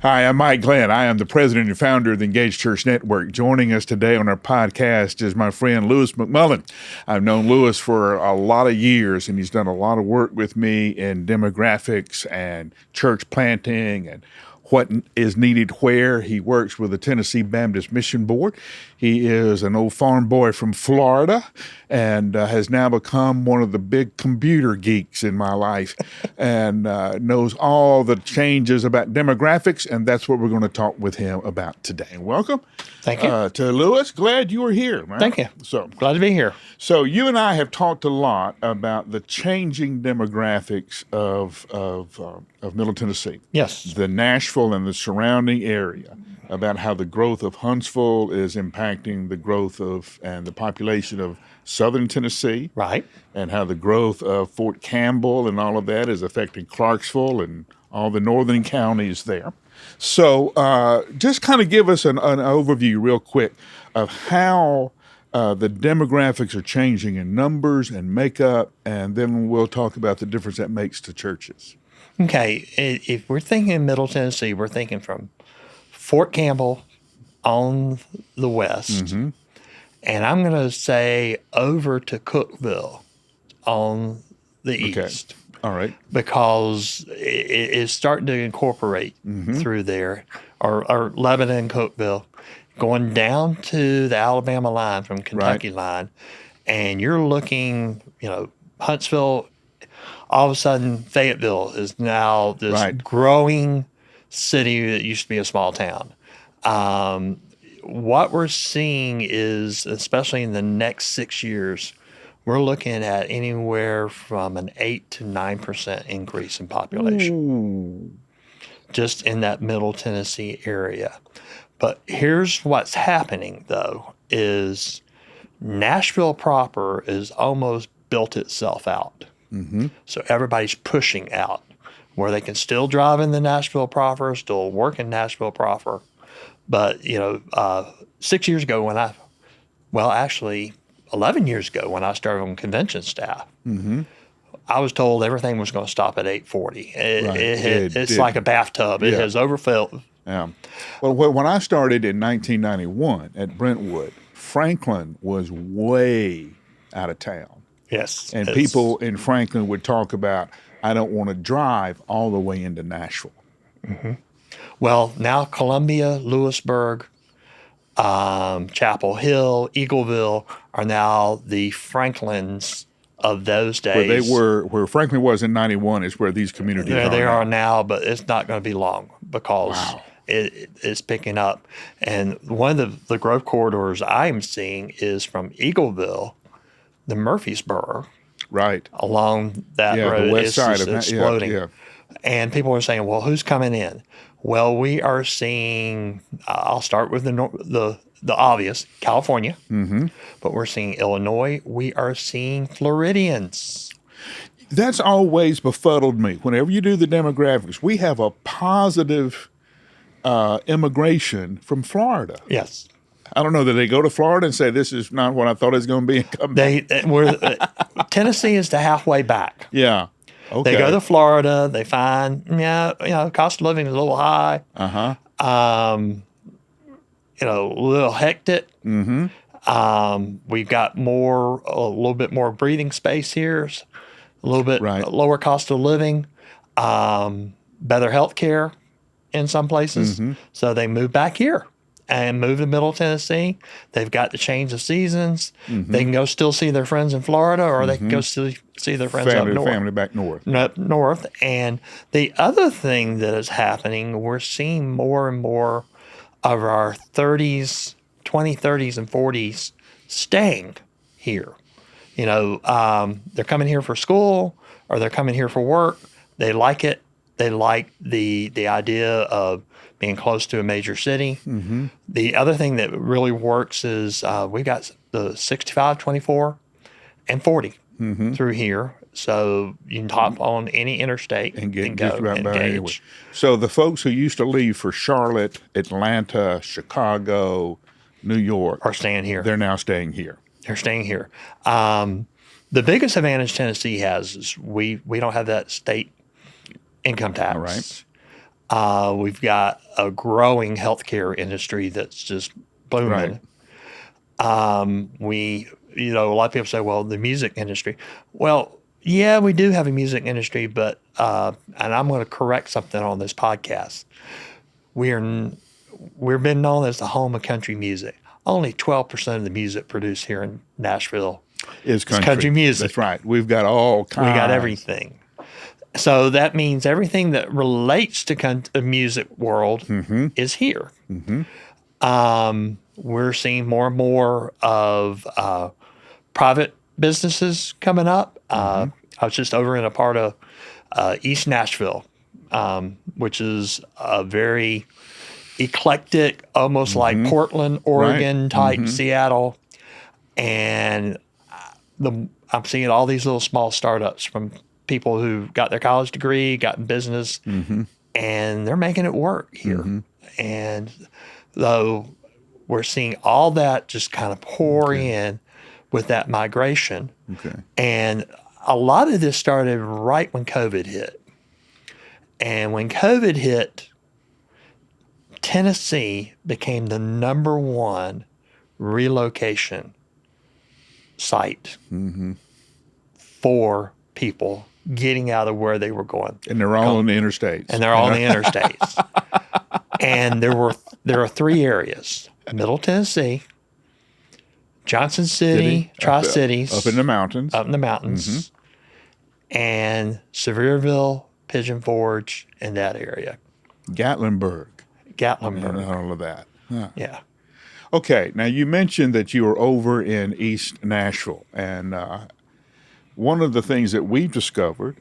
Hi, I'm Mike Glenn. I am the president and founder of the Engaged Church Network. Joining us today on our podcast is my friend Lewis McMullen. I've known Lewis for a lot of years, and he's done a lot of work with me in demographics and church planting and what is needed where. He works with the Tennessee Baptist Mission Board. He is an old farm boy from Florida and has now become one of the big computer geeks in my life and knows all the changes about demographics, and that's what we're going to talk with him about today. Welcome. Thank you. To Lewis. Glad you were here, man. Thank you. So Glad to be here. So you and I have talked a lot about the changing demographics of Middle Tennessee. Yes. The Nashville and the surrounding area, about how the growth of Huntsville is impacting the growth of and the population of southern Tennessee. Right. And how the growth of Fort Campbell and all of that is affecting Clarksville and all the northern counties there. So just kind of give us an overview real quick of how the demographics are changing in numbers and makeup, and then we'll talk about the difference that makes to churches. Okay. If we're thinking Middle Tennessee, we're thinking from Fort Campbell on the west, Mm-hmm. and I'm going to say over to Cookeville on the east. All right. Because it's starting to incorporate through there, or Lebanon, Cookeville, going down to the Alabama line from Kentucky line, and you're looking, Huntsville, all of a sudden Fayetteville is now this growing city that used to be a small town. What we're seeing is, especially in the next 6 years, we're looking at anywhere from an 8 to 9% increase in population. Ooh. Just in that Middle Tennessee area. But here's what's happening, though, is Nashville proper is almost built itself out. Mm-hmm. So everybody's pushing out where they can still drive in the Nashville proper, still work in Nashville proper. But, 6 years ago actually 11 years ago when I started on convention staff, I was told everything was going to stop at 840. It's like a bathtub. It has overfilled. Yeah. Well, when I started in 1991 at Brentwood, Franklin was way out of town. Yes. And people in Franklin would talk about, I don't want to drive all the way into Nashville. Mm-hmm. Well, now Columbia, Lewisburg, Chapel Hill, Eagleville are now the Franklins of those days. Where Franklin was in 91 is where these communities are. They are now, but it's not going to be long because it's picking up. And one of the growth corridors I'm seeing is from Eagleville, the Murfreesboro, along that road. The west side of exploding. Yeah. And people are saying, well, who's coming in? Well, we are seeing, I'll start with the obvious, California, but we're seeing Illinois. We are seeing Floridians. That's always befuddled me. Whenever you do the demographics, we have a positive immigration from Florida. Yes. I don't know that they go to Florida and say, this is not what I thought it was going to be. And come back. Tennessee is the halfway back. Yeah. Okay. They go to Florida. They find, cost of living is a little high. A little hectic. Mm-hmm. We've got a little bit more breathing space here, a little bit lower cost of living, better health care in some places. So they move back here and move to Middle Tennessee. They've got the change of seasons. They can go still see their friends in Florida, or they can go see their friends up north. Family back north. Up north. And the other thing that is happening, we're seeing more and more of our 20s, 30s, and 40s staying here. They're coming here for school or they're coming here for work. They like it. They like the idea of being close to a major city. The other thing that really works is we've got the 65, 24, and 40 through here. So you can hop on any interstate and go just about and anywhere. engage. So the folks who used to leave for Charlotte, Atlanta, Chicago, New York are staying here. They're now staying here. They're staying here. The biggest advantage Tennessee has is we don't have that state income tax. We've got a growing healthcare industry that's just booming. A lot of people say, well, the music industry. Well, yeah, we do have a music industry, but, and I'm going to correct something on this podcast. We've been known as the home of country music. Only 12% of the music produced here in Nashville is country music. That's right. We've got all kinds. We got everything. So that means everything that relates to the music world is here. We're seeing more and more of private businesses coming up. I was just over in a part of East Nashville, which is a very eclectic, almost like Portland, Oregon type Seattle. And I'm seeing all these little small startups from people who got their college degree, got in business, and they're making it work here. And though we're seeing all that just kind of pour in with that migration. And a lot of this started right when COVID hit. And when COVID hit, Tennessee became the #1 relocation site for people getting out of where they were going. And they're all on the interstates. And there are 3 areas: Middle Tennessee, Johnson City, Tri-Cities, up in the mountains, and Sevierville, Pigeon Forge, in that area. Gatlinburg. And all of that. Yeah. Okay, now you mentioned that you were over in East Nashville, and one of the things that we've discovered,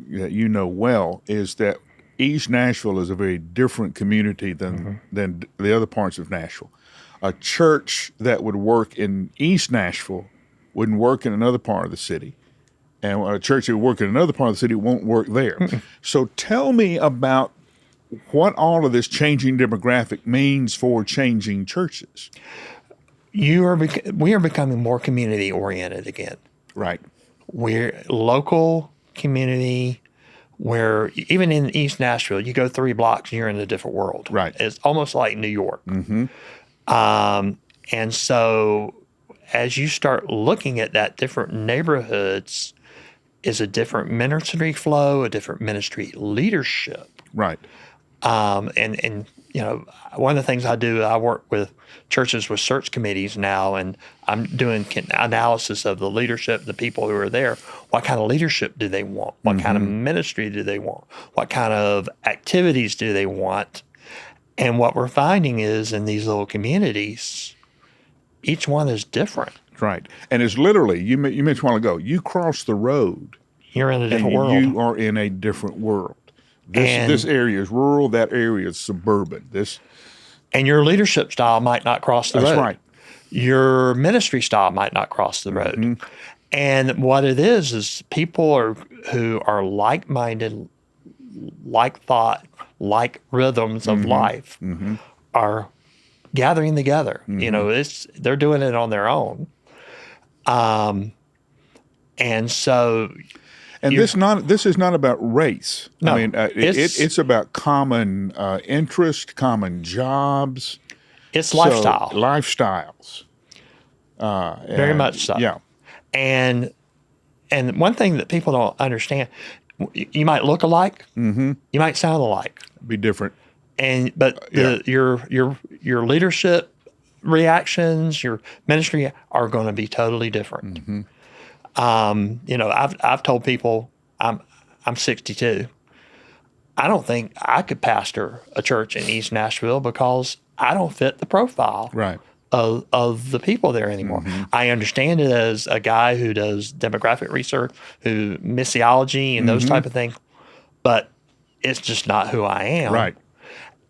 that you know well, is that East Nashville is a very different community than the other parts of Nashville. A church that would work in East Nashville wouldn't work in another part of the city, and a church that would work in another part of the city won't work there. So tell me about what all of this changing demographic means for changing churches. We are becoming more community oriented again. Right. We're local community, where even in East Nashville, you go 3 blocks and you're in a different world. Right. It's almost like New York. And so as you start looking at that, different neighborhoods is a different ministry flow, a different ministry leadership. Right. And one of the things I do, I work with churches with search committees now, and I'm doing analysis of the leadership, the people who are there. What kind of leadership do they want? What kind of ministry do they want? What kind of activities do they want? And what we're finding is in these little communities, each one is different. Right. And it's literally, you mentioned a while ago, you cross the road. You're in a different world. You are in a different world. This area is rural, that area is suburban. And your leadership style might not cross the road. That's right. Your ministry style might not cross the road. And what it is people who are like-minded, like thought, like rhythms of life are gathering together. They're doing it on their own. And so... And this is not about race. No, I mean, it's about common interest, common jobs. It's lifestyle. Lifestyles. Very much so. Yeah. And one thing that people don't understand, you might look alike, you might sound alike. Be different. But your leadership reactions, your ministry are going to be totally different. I've told people I'm 62. I don't think I could pastor a church in East Nashville because I don't fit the profile of the people there anymore. I understand it as a guy who does demographic research, who missiology and those type of things, but it's just not who I am. Right.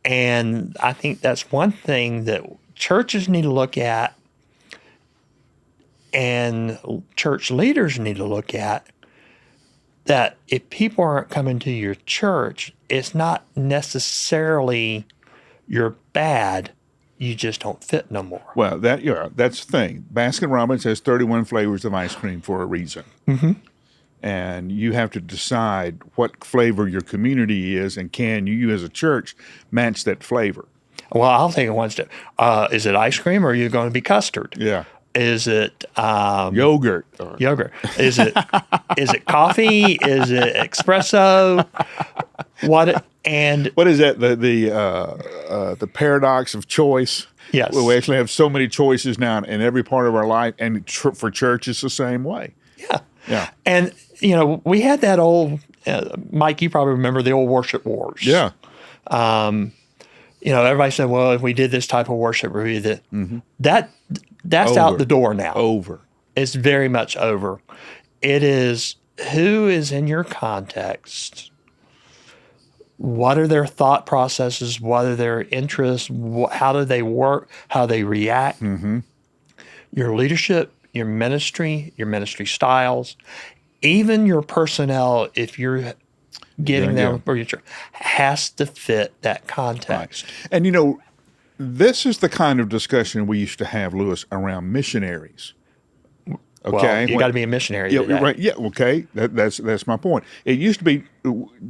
And I think that's one thing that churches need to look at, and church leaders need to look at, that if people aren't coming to your church, it's not necessarily you're bad, you just don't fit no more. Well, that's the thing. Baskin-Robbins has 31 flavors of ice cream for a reason. And you have to decide what flavor your community is, and can you as a church match that flavor? Well, I'll take it one step. Is it ice cream, or are you going to be custard? Yeah. Is it Yogurt. yogurt? Is it coffee? Is it espresso? What is that? The paradox of choice. Yes. Well, we actually have so many choices now in every part of our life, and for church, it's the same way. Yeah. Yeah. And we had that old Mike. You probably remember the old worship wars. Yeah. Everybody said, well, if we did this type of worship review, that's Over. out the door now. Over. It's very much over. It is who is in your context. What are their thought processes? What are their interests? How do they work? How they react? Mm-hmm. Your leadership, your ministry styles, even your personnel, if you're getting them for your church, has to fit that context. Right. And this is the kind of discussion we used to have, Lewis, around missionaries. Okay, well, you got to be a missionary. Yeah, today. right. Yeah, okay. That's my point. It used to be,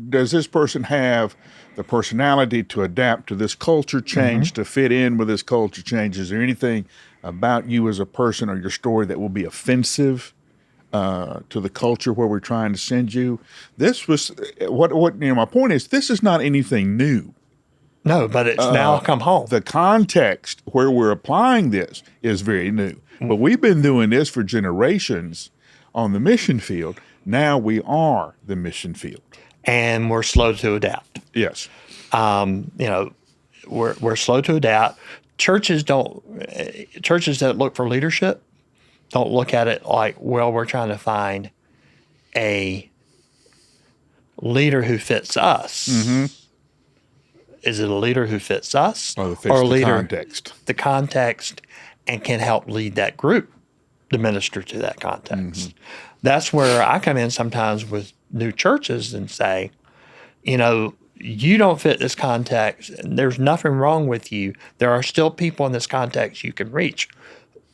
does this person have the personality to adapt to this culture change, to fit in with this culture change? Is there anything about you as a person or your story that will be offensive to the culture where we're trying to send you? This was what my point is. This is not anything new. No, but it's now come home. The context where we're applying this is very new. But we've been doing this for generations on the mission field. Now we are the mission field. And we're slow to adapt. Yes. We're slow to adapt. Churches that look for leadership don't look at it like, well, we're trying to find a leader who fits us. Mm-hmm. Is it a leader who fits us, or a leader context? The context, and can help lead that group to minister to that context. Mm-hmm. That's where I come in sometimes with new churches and say, you don't fit this context. There's nothing wrong with you. There are still people in this context you can reach.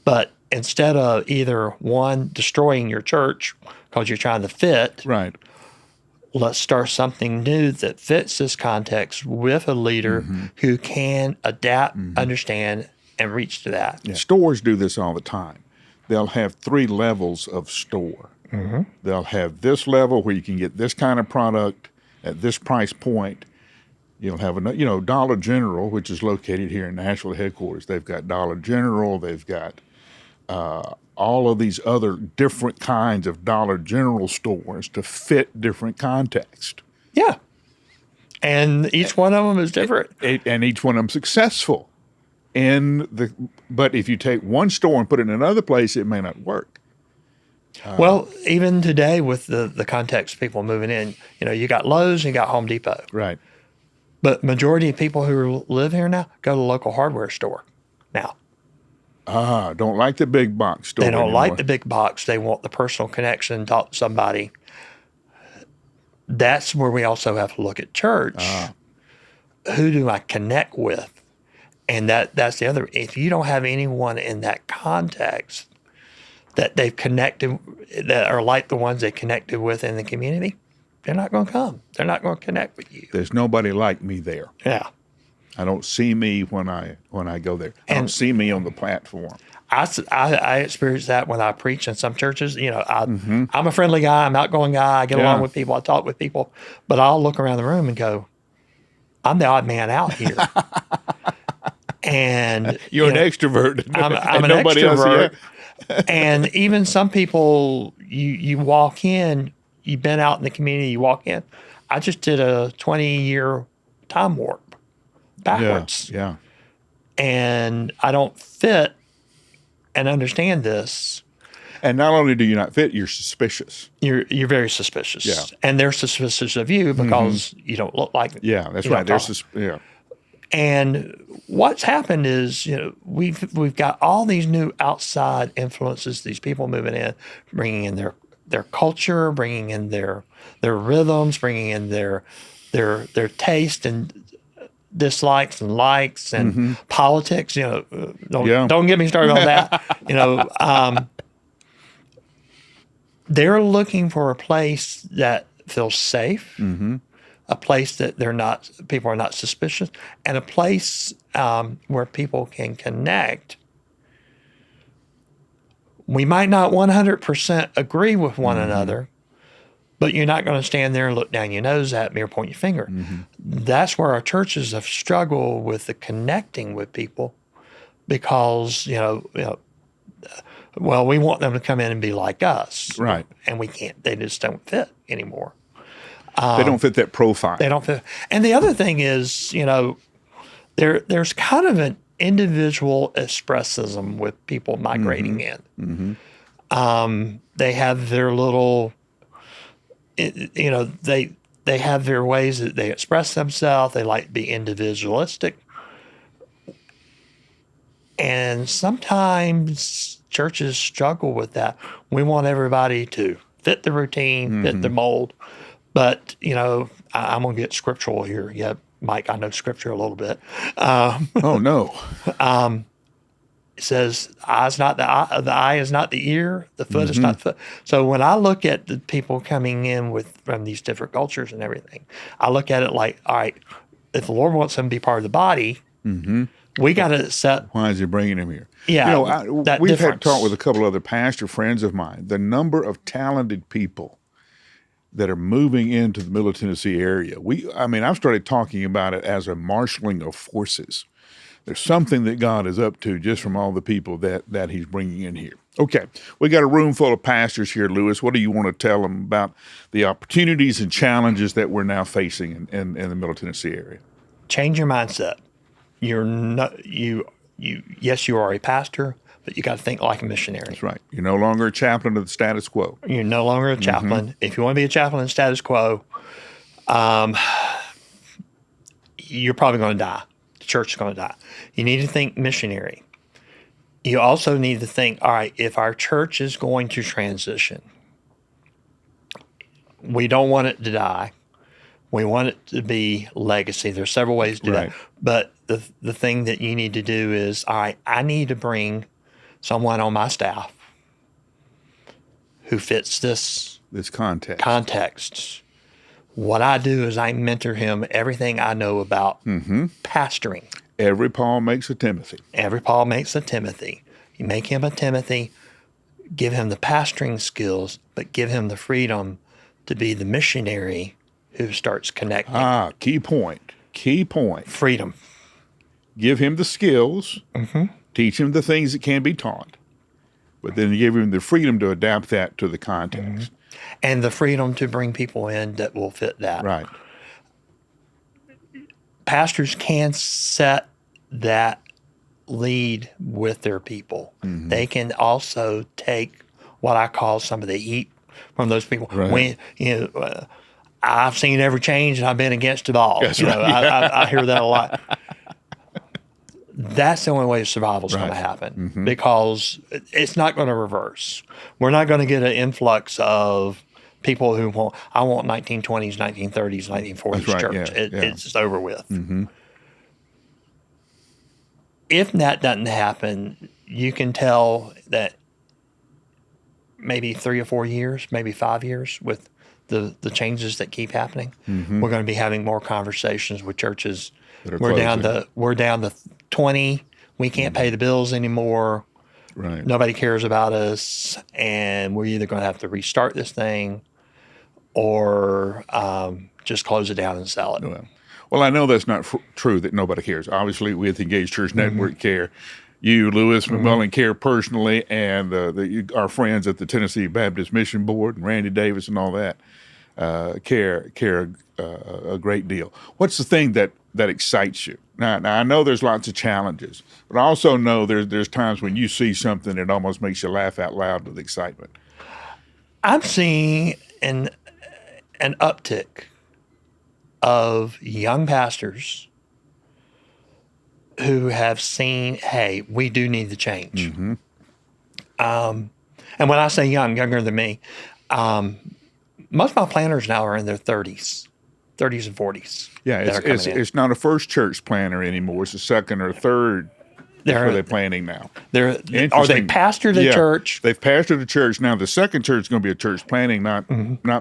But instead of either one, destroying your church because you're trying to fit, right? Let's start something new that fits this context with a leader who can adapt, understand, and reach to that. Yeah. Stores do this all the time. They'll have 3 levels of store. Mm-hmm. They'll have this level where you can get this kind of product at this price point. You'll have Dollar General, which is located here in Nashville headquarters. They've got Dollar General. They've got all of these other different kinds of Dollar General stores to fit different context. Yeah. And each one of them is different. And each one of them successful. But if you take one store and put it in another place, it may not work. Well, even today with the context of people moving in, you got Lowe's and you got Home Depot. Right. But majority of people who live here now go to the local hardware store now. Don't like the big box store. They don't anymore. like the big box. They want the personal connection, talk to somebody. That's where we also have to look at church. Who do I connect with? And that's the other. If you don't have anyone in that context that they've connected, that are like the ones they connected with in the community, they're not going to come. They're not going to connect with you. There's nobody like me there. Yeah. I don't see me when I go there. I don't see me on the platform. I experience that when I preach in some churches. I'm a friendly guy. I'm an outgoing guy. I get along with people. I talk with people. But I'll look around the room and go, I'm the odd man out here. And you're an extrovert. I'm an extrovert. And even some people, you walk in, you've been out in the community, you walk in. I just did a 20-year time warp backwards. Yeah. And I don't fit and understand this. And not only do you not fit, you're suspicious. You're very suspicious. Yeah. And they're suspicious of you because you don't look like them. Yeah, that's right. Yeah. And what's happened is, we've got all these new outside influences, these people moving in, bringing in their culture, bringing in their rhythms, bringing in their taste and dislikes and likes and politics. Don't get me started on that. they're looking for a place that feels safe, a place that people are not suspicious, and a place where people can connect. We might not 100% agree with one another, but you're not going to stand there and look down your nose at me or point your finger. That's where our churches have struggled with the connecting with people, because well, we want them to come in and be like us, Right? And we can't. They just don't fit anymore. They don't fit that profile. They don't fit. And the other thing is, there's kind of an individual expressism with people migrating in. They have their little, they have their ways that they express themselves. They like to be individualistic. And sometimes churches struggle with that. We want everybody to fit the routine, fit the mold. But, I'm going to get scriptural here. Yeah, Mike, I know scripture a little bit. Oh, no. It says, the eye is not the ear, the foot is not the foot. So when I look at the people coming in from these different cultures and everything, I look at it like, all right, if the Lord wants them to be part of the body, we got to accept. Why is he bringing him here? Yeah, we've had talk with a couple other pastor friends of mine. The number of talented people that are moving into the Middle Tennessee area. I've started talking about it as a marshaling of forces. There's something that God is up to just from all the people that he's bringing in here. Okay, we got a room full of pastors here, Lewis. What do you want to tell them about the opportunities and challenges that we're now facing in the Middle Tennessee area? Change your mindset. You're not yes, you are a pastor, but you got to think like a missionary. That's right. You're no longer a chaplain of the status quo. You're no longer a chaplain. If you want to be a chaplain in status quo, you're probably going to die. The church is going to die. You need to think missionary. You also need to think, all right, if our church is going to transition, we don't want it to die. We want it to be legacy. There's several ways to do that. But the thing that you need to do is, all right, I need to bring someone on my staff who fits this context. What I do is I mentor him everything I know about pastoring. Every Paul makes a Timothy. You make him a Timothy, give him the pastoring skills, but give him the freedom to be the missionary who starts connecting. Key point. Freedom. Give him the skills, teach him the things that can be taught, but then give him the freedom to adapt that to the context. And the freedom to bring people in that will fit that. Right. Pastors can set that lead with their people. They can also take what I call some of the heat from those people. Right. When I've seen every change and I've been against it all. That's right. I hear that a lot. That's the only way survival is going to happen, because it's not going to reverse. We're not going to get an influx of people who want 1920s, 1930s, 1940s church. It's just over with. If that doesn't happen, you can tell that maybe 3 or 4 years, maybe 5 years, with the changes that keep happening, we're going to be having more conversations with churches. We're down to 20. We can't pay the bills anymore. Right. Nobody cares about us, and we're either going to have to restart this thing or just close it down and sell it. Well, I know that's not true that nobody cares. Obviously, with Engaged Church Network care. You, Lewis McMullen, care personally, and our friends at the Tennessee Baptist Mission Board and Randy Davis and all that care a great deal. What's the thing that excites you? Now, I know there's lots of challenges, but I also know there's times when you see something that almost makes you laugh out loud with excitement. I'm seeing an uptick of young pastors who have seen, hey, we do need to change. And when I say young, younger than me, most of my planners now are in their 30s and 40s. Yeah, it's not a first church planner anymore. It's a second or third That's where they're planting now. Are they Interesting. pastored a church? They've pastored a church. Now the second church is going to be a church planting, not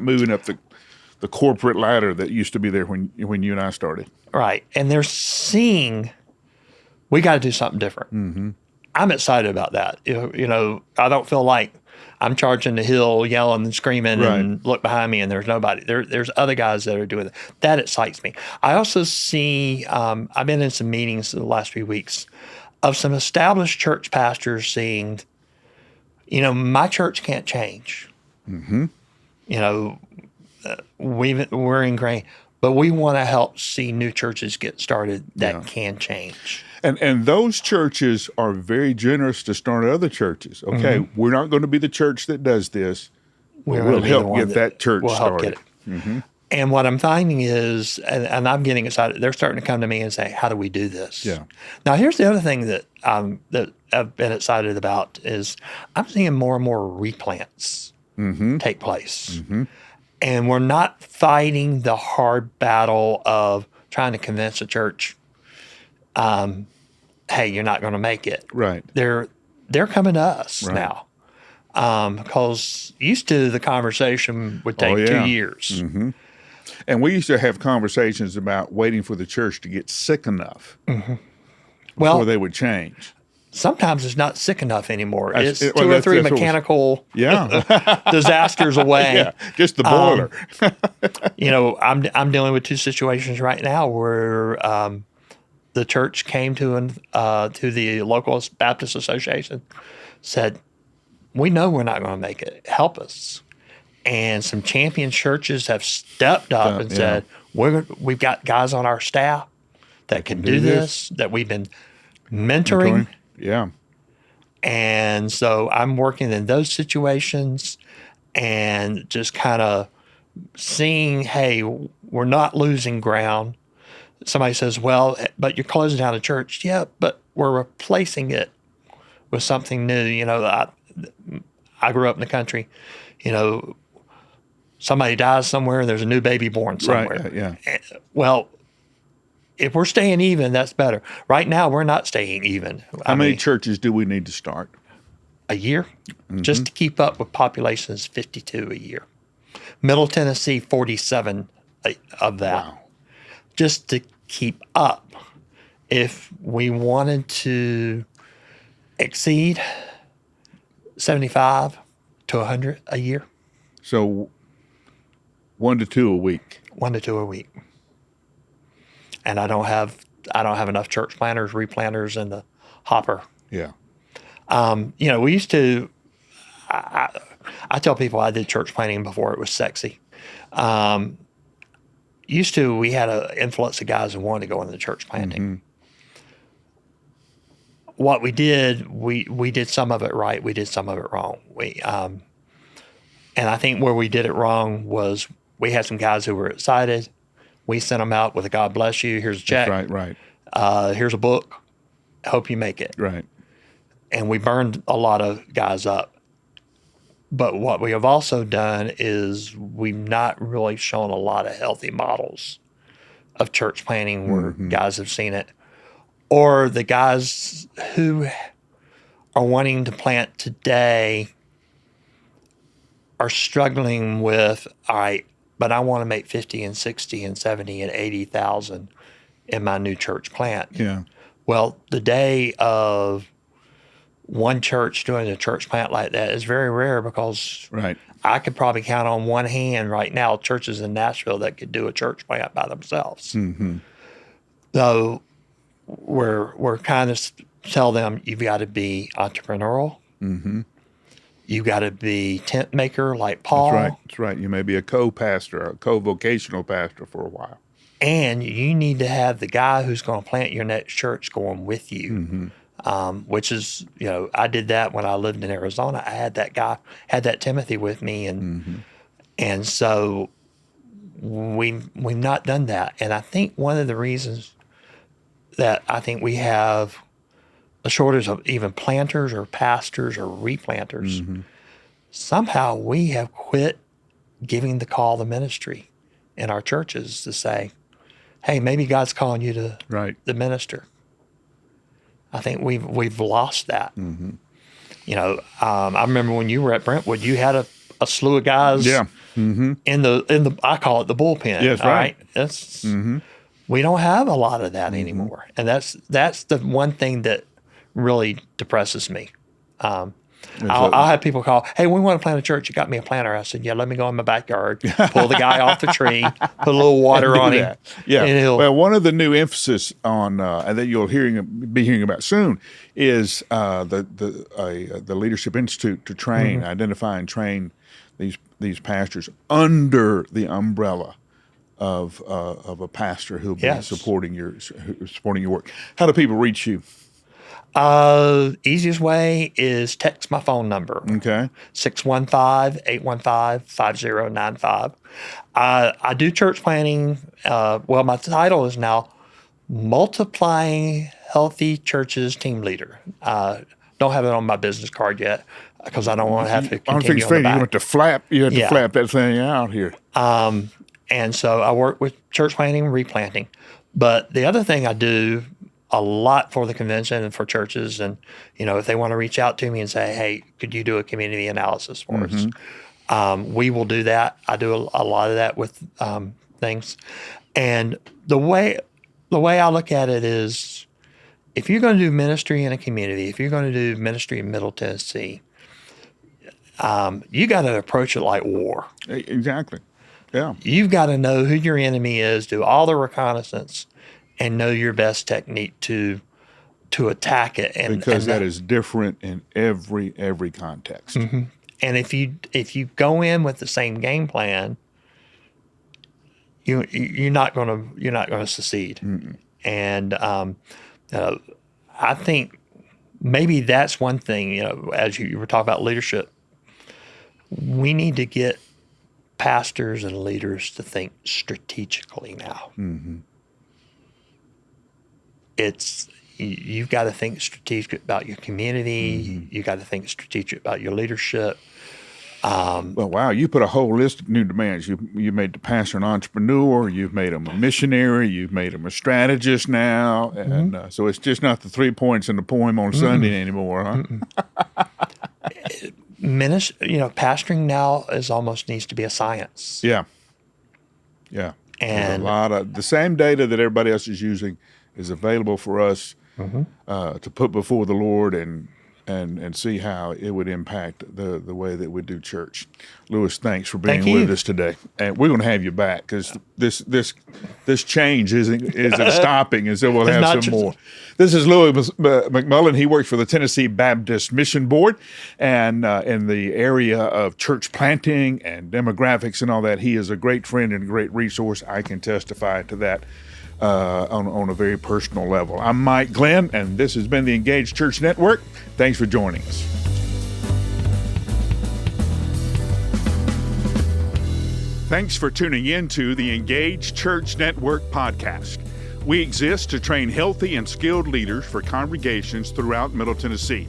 moving up the corporate ladder that used to be there when you and I started. Right. And they're seeing we got to do something different. Mm-hmm. I'm excited about that. You know, I don't feel like I'm charging the hill, yelling and screaming, and look behind me and there's nobody. There's other guys that are doing that. That excites me. I also see, I've been in some meetings the last few weeks of some established church pastors saying, you know, my church can't change. Mm-hmm. You know, we're ingrained, but we want to help see new churches get started that can change. And those churches are very generous to start other churches. Okay, we're not going to be the church that does this. We'll help get that church started. Mm-hmm. And what I'm finding is, and I'm getting excited, they're starting to come to me and say, how do we do this? Yeah. Now, here's the other thing that I've been excited about is I'm seeing more and more replants take place. Mm-hmm. And we're not fighting the hard battle of trying to convince a church, hey, you're not going to make it. Right. They're coming to us now. Because used to the conversation would take 2 years. Mm-hmm. And we used to have conversations about waiting for the church to get sick enough before they would change. Sometimes it's not sick enough anymore. It's two or three mechanical disasters away. Yeah, just the boiler. You know, I'm dealing with two situations right now where the church came to the local Baptist Association, said, we know we're not going to make it. Help us. And some champion churches have stepped up and said, we've got guys on our staff that can do this, that we've been mentoring. Yeah. And so I'm working in those situations and just kind of seeing, hey, we're not losing ground. Somebody says, well, but you're closing down a church. Yeah, but we're replacing it with something new. You know, I grew up in the country. You know, somebody dies somewhere and there's a new baby born somewhere. Right, yeah. Well, if we're staying even, that's better. Right now, we're not staying even. How many churches do we need to start? A year? Just to keep up with populations, 52 a year. Middle Tennessee, 47 of that. Wow. Just to keep up. If we wanted to exceed 75 to 100 a year. So 1 to 2 a week. 1 to 2 a week. And I don't have enough church planters, replanters in the hopper. Yeah. You know, we used to. I tell people I did church planting before it was sexy. Used to, we had an influx of guys who wanted to go into the church planting. What we did, we did some of it right. We did some of it wrong. And I think where we did it wrong was we had some guys who were excited. We sent them out with a God bless you. Here's a check. That's right. Here's a book. Hope you make it. Right. And we burned a lot of guys up. But what we have also done is we've not really shown a lot of healthy models of church planting where guys have seen it. Or the guys who are wanting to plant today are struggling with, all right, but I want to make 50 and 60 and 70 and 80,000 in my new church plant. Yeah. Well, the day of one church doing a church plant like that is very rare because I could probably count on one hand right now churches in Nashville that could do a church plant by themselves. So we're kind of tell them you've got to be entrepreneurial. You got to be tent maker like Paul. That's right. You may be a co-pastor, a co-vocational pastor for a while. And you need to have the guy who's going to plant your next church going with you, which is, you know, I did that when I lived in Arizona. I had that guy, had that Timothy with me. And so we've not done that. And I think one of the reasons that I think we have a shortage of even planters or pastors or replanters, somehow we have quit giving the call to ministry in our churches to say, hey, maybe God's calling you to the minister. I think we've lost that. You know, I remember when you were at Brentwood, you had a slew of guys. Yeah. In the I call it the bullpen. Yes, right. That's we don't have a lot of that anymore, and that's the one thing that really depresses me. I'll have people call, hey, we want to plant a church. You got me a planter? I said, yeah, let me go in my backyard, pull the guy off the tree, put a little water on him. Yeah. And well, one of the new emphasis on that you'll be hearing about soon is the Leadership Institute to train, identify and train these pastors under the umbrella of a pastor who'll be supporting your work. How do people reach you? Easiest way is text my phone number. Okay. 615-815-5095. I do church planning. Well, my title is now Multiplying Healthy Churches Team Leader. Don't have it on my business card yet because I don't want to have to continue on the back. You have to flap that thing out here. And so I work with church planting and replanting. But the other thing I do a lot for the convention and for churches, and if they want to reach out to me and say, hey, could you do a community analysis for us? We will do that. I do a lot of that with things. And the way I look at it is, if you're going to do ministry in a community, if you're going to do ministry in Middle Tennessee, you got to approach it like war. Exactly. Yeah. You've got to know who your enemy is, do all the reconnaissance, and know your best technique to attack it. Because that is different in every context. And if you go in with the same game plan, you're not gonna succeed. And I think maybe that's one thing. As you were talking about leadership, we need to get pastors and leaders to think strategically now. You've got to think strategic about your community. You got to think strategic about your leadership. Well, wow, you put a whole list of new demands. You made the pastor an entrepreneur. You've made him a missionary. You've made him a strategist now. And so it's just not the 3 points in the poem on Sunday anymore, huh? Pastoring now almost needs to be a science. Yeah. And there's a lot of the same data that everybody else is using is available for us to put before the Lord and see how it would impact the way that we do church. Lewis, thanks for being with us today, and we're going to have you back because this change isn't stopping, and so we'll have some more. This is Lewis McMullen. He works for the Tennessee Baptist Mission Board, and in the area of church planting and demographics and all that, he is a great friend and a great resource. I can testify to that. On a very personal level. I'm Mike Glenn, and this has been the Engaged Church Network. Thanks for joining us. Thanks for tuning in to the Engaged Church Network podcast. We exist to train healthy and skilled leaders for congregations throughout Middle Tennessee.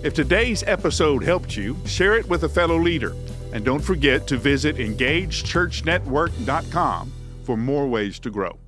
If today's episode helped you, share it with a fellow leader. And don't forget to visit engagedchurchnetwork.com for more ways to grow.